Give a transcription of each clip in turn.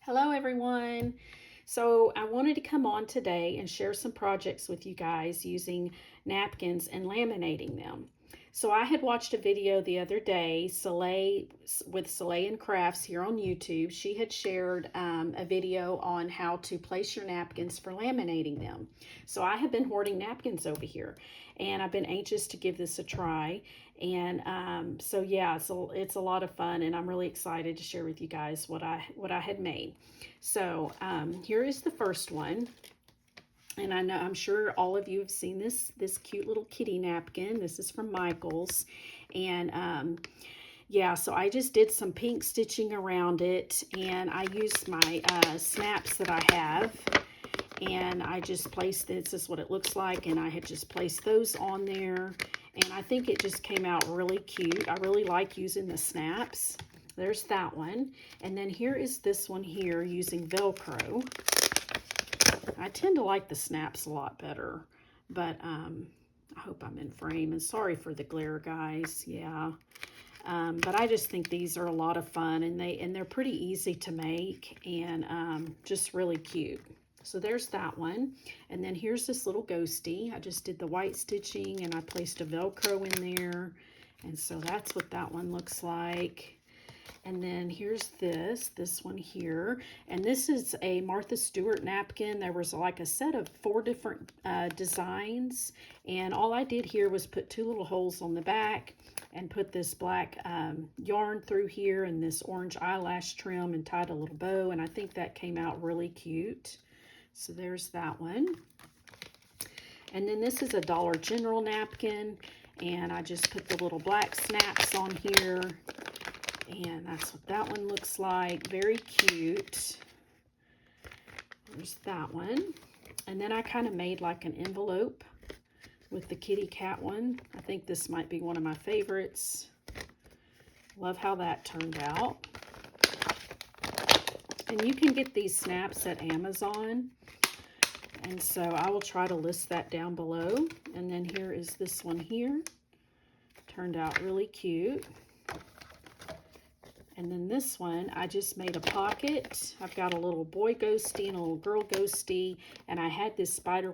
Hello everyone. So I wanted to come on today and share some projects with you guys using napkins and laminating them. So I had watched a video the other day, Solae with Solae and Crafts here on YouTube. She had shared a video on how to place your napkins for laminating them. So I have been hoarding napkins over here, and I've been anxious to give this a try. And so yeah, so it's a lot of fun, and I'm really excited to share with you guys what I had made. So here is the first one. And I'm sure all of you have seen this cute little kitty napkin. This is from Michael's. And yeah, so I just did some pink stitching around it, and I used my snaps that I have, and I just placed, this is what it looks like, and I had just placed those on there, and I think it just came out really cute. I really like using the snaps. There's that one. And then here is this one here using Velcro. I tend to like the snaps a lot better, but I hope I'm in frame, and sorry for the glare, guys. Yeah. But I just think these are a lot of fun, and they're pretty easy to make, and just really cute. So there's that one. And then here's this little ghosty. I just did the white stitching, and I placed a Velcro in there. And so that's what that one looks like. And then here's this one here. And this is a Martha Stewart napkin. There was like a set of 4 different designs. And all I did here was put 2 little holes on the back and put this black yarn through here and this orange eyelash trim and tied a little bow. And I think that came out really cute. So there's that one. And then this is a Dollar General napkin. And I just put the little black snaps on here. And that's what that one looks like. Very cute. There's that one. And then I kind of made like an envelope with the kitty cat one. I think this might be one of my favorites. Love how that turned out. And you can get these snaps at Amazon. And so I will try to list that down below. And then here is this one here. Turned out really cute. And then this one, I just made a pocket. I've got a little boy ghosty and a little girl ghosty. And I had this spider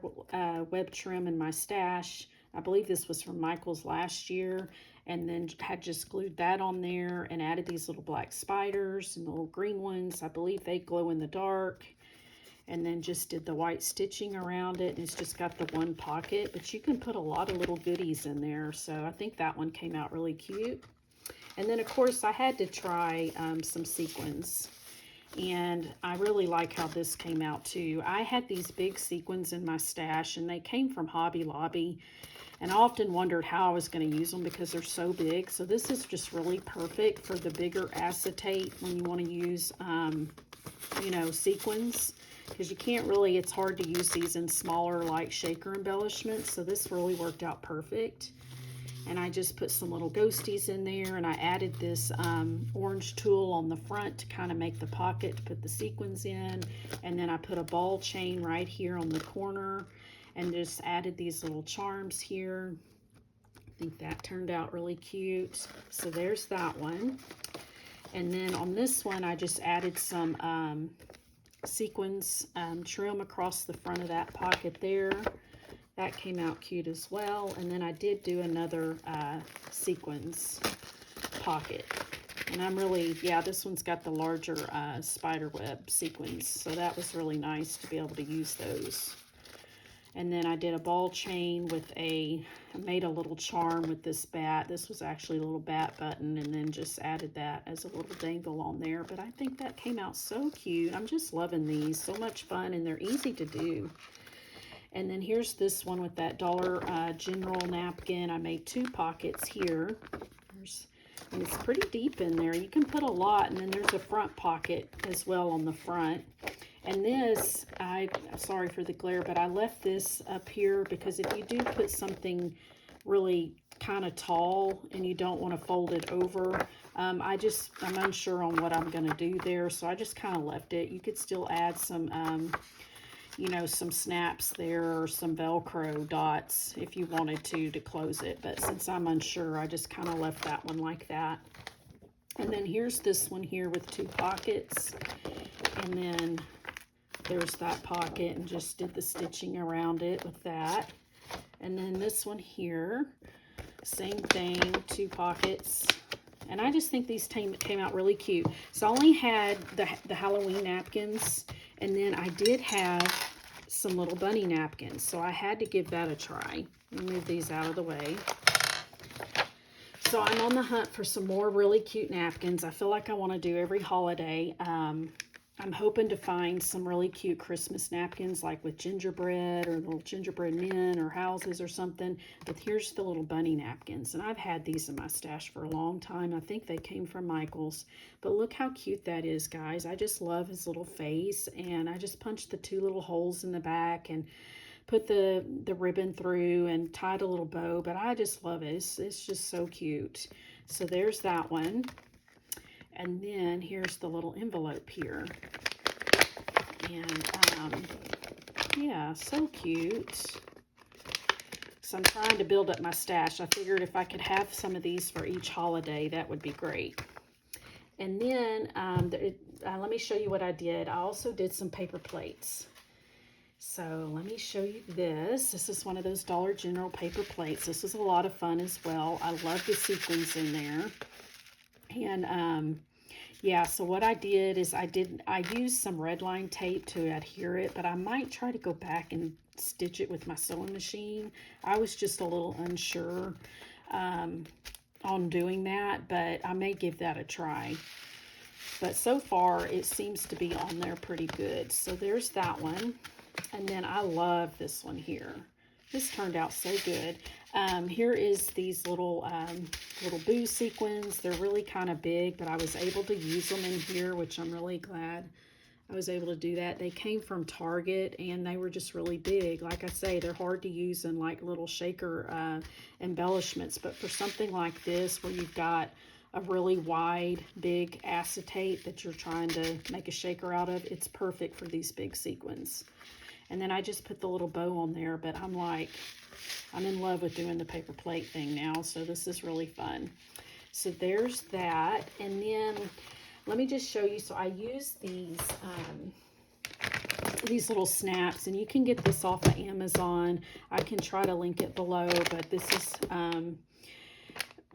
web trim in my stash. I believe this was from Michael's last year. And then had just glued that on there and added these little black spiders and the little green ones. I believe they glow in the dark. And then just did the white stitching around it. And it's just got the one pocket. But you can put a lot of little goodies in there. So I think that one came out really cute. And then, of course, I had to try some sequins, and I really like how this came out, too. I had these big sequins in my stash, and they came from Hobby Lobby, and I often wondered how I was going to use them because they're so big. So this is just really perfect for the bigger acetate when you want to use, you know, sequins, because you can't really, it's hard to use these in smaller, like, shaker embellishments, so this really worked out perfect. And I just put some little ghosties in there, and I added this orange tulle on the front to kind of make the pocket to put the sequins in. And then I put a ball chain right here on the corner and just added these little charms here. I think that turned out really cute. So there's that one. And then on this one, I just added some sequins trim across the front of that pocket there. That came out cute as well. And then I did do another sequins pocket. And I'm really, yeah, this one's got the larger spider web sequins. So that was really nice to be able to use those. And then I did a ball chain with I made a little charm with this bat. This was actually a little bat button, and then just added that as a little dangle on there. But I think that came out so cute. I'm just loving these. So much fun, and they're easy to do. And then here's this one with that Dollar General napkin. I made 2 pockets here. And it's pretty deep in there. You can put a lot, and then there's a front pocket as well on the front. And this, sorry for the glare, but I left this up here because if you do put something really kind of tall and you don't want to fold it over, I'm unsure on what I'm going to do there, so I just kind of left it. You could still add some you know, some snaps there or some Velcro dots if you wanted to close it. But since I'm unsure, I just kind of left that one like that. And then here's this one here with 2 pockets. And then there's that pocket, and just did the stitching around it with that. And then this one here, same thing, 2 pockets. And I just think these came out really cute. So I only had the Halloween napkins, and then I did have some little bunny napkins. So I had to give that a try. Let me move these out of the way. So I'm on the hunt for some more really cute napkins. I feel like I want to do every holiday. I'm hoping to find some really cute Christmas napkins, like with gingerbread or little gingerbread men or houses or something. But here's the little bunny napkins. And I've had these in my stash for a long time. I think they came from Michael's. But look how cute that is, guys. I just love his little face. And I just punched the 2 little holes in the back and put the ribbon through and tied a little bow. But I just love it. It's just so cute. So there's that one. And then here's the little envelope here. And yeah, so cute. So I'm trying to build up my stash. I figured if I could have some of these for each holiday, that would be great. And then let me show you what I did. I also did some paper plates. So let me show you this. This is one of those Dollar General paper plates. This is a lot of fun as well. I love the sequins in there. And yeah, so what I did is I used some red line tape to adhere it, but I might try to go back and stitch it with my sewing machine. I was just a little unsure on doing that, but I may give that a try. But so far, it seems to be on there pretty good. So there's that one. And then I love this one here. This turned out so good. Here is these little boo sequins. They're really kind of big, but I was able to use them in here, which I'm really glad I was able to do that. They came from Target, and they were just really big. Like I say, they're hard to use in like little shaker embellishments, but for something like this where you've got a really wide, big acetate that you're trying to make a shaker out of, it's perfect for these big sequins. And then I just put the little bow on there, but I'm in love with doing the paper plate thing now, so this is really fun. So there's that. And then let me just show you. So I use these little snaps, and you can get this off of Amazon. I can try to link it below, but this is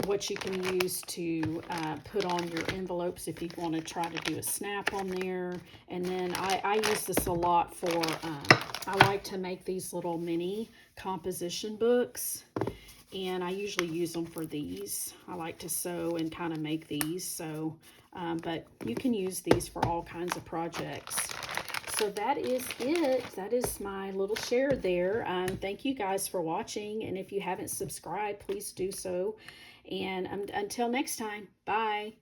what you can use to put on your envelopes if you want to try to do a snap on there. And then I use this a lot for, I like to make these little mini composition books, and I usually use them for these. I like to sew and kind of make these, so, but you can use these for all kinds of projects. So that is it. That is my little share there. Thank you guys for watching, and if you haven't subscribed, please do so. And until next time, bye.